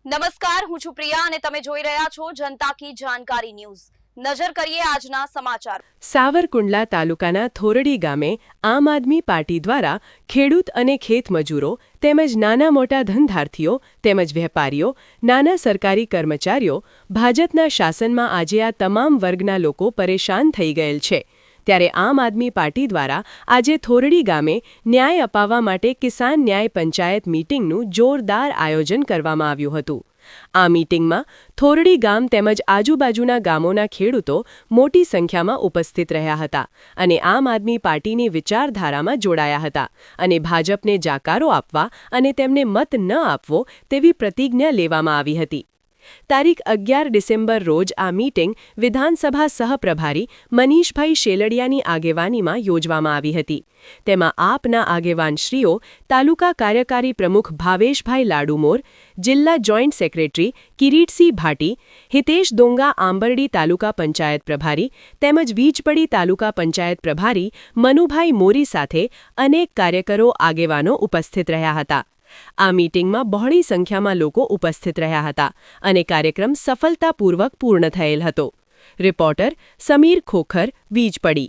નમસ્કાર, હું છું પ્રિયા અને તમે જોઈ રહ્યા છો જનતા કી જાણકારી ન્યૂઝ। નજર કરીએ આજના સમાચાર। સાવરકુંડલા તાલુકાના થોરડી ગામે આમ આદમી પાર્ટી દ્વારા ખેડૂત અને ખેતમજૂરો તેમજ નાના મોટા ધંધાર્થીઓ તેમજ વેપારીઓ, નાના સરકારી કર્મચારીઓ ભાજપના શાસનમાં આજે આ તમામ વર્ગના લોકો પરેશાન થઈ ગયેલ છે। ત્યારે આમ આદમી પાર્ટી દ્વારા આજે થોરડી ગામે ન્યાય અપાવવા માટે કિસાન ન્યાય પંચાયત મીટિંગનું જોરદાર આયોજન કરવામાં આવ્યું હતું। આ મીટિંગમાં થોરડી ગામ તેમજ આજુબાજુના ગામોના ખેડૂતો મોટી સંખ્યામાં ઉપસ્થિત રહ્યા હતા અને આમ આદમી પાર્ટીની વિચારધારામાં જોડાયા હતા અને ભાજપને જાકારો આપવા અને તેમને મત ન આપવો તેવી પ્રતિજ્ઞા લેવામાં આવી હતી। તારીખ 11 ડિસેમ્બર રોજ આ મીટિંગ વિધાનસભા સહપ્રભારી મનીષભાઈ શેલડિયાની આગેવાનીમાં યોજવામાં આવી હતી। તેમાં આપના આગેવાનશ્રીઓ તાલુકા કાર્યકારી પ્રમુખ ભાવેશભાઈ લાડુમોર, જિલ્લા જોઈન્ટ સેક્રેટરી કિરીટસિંહ ભાટી, હિતેશ દોંગા આંબરડી તાલુકા પંચાયત પ્રભારી તેમજ વીજપડી તાલુકા પંચાયત પ્રભારી મનુભાઈ મોરી સાથે અનેક કાર્યકરો આગેવાનો ઉપસ્થિત રહ્યા હતા। આ મીટિંગમાં બહોળી સંખ્યામાં લોકો ઉપસ્થિત રહ્યા હતા અને કાર્યક્રમ સફળતાપૂર્વક પૂર્ણ થયેલ હતો। રિપોર્ટર સમીર ખોખર, વીજપડી।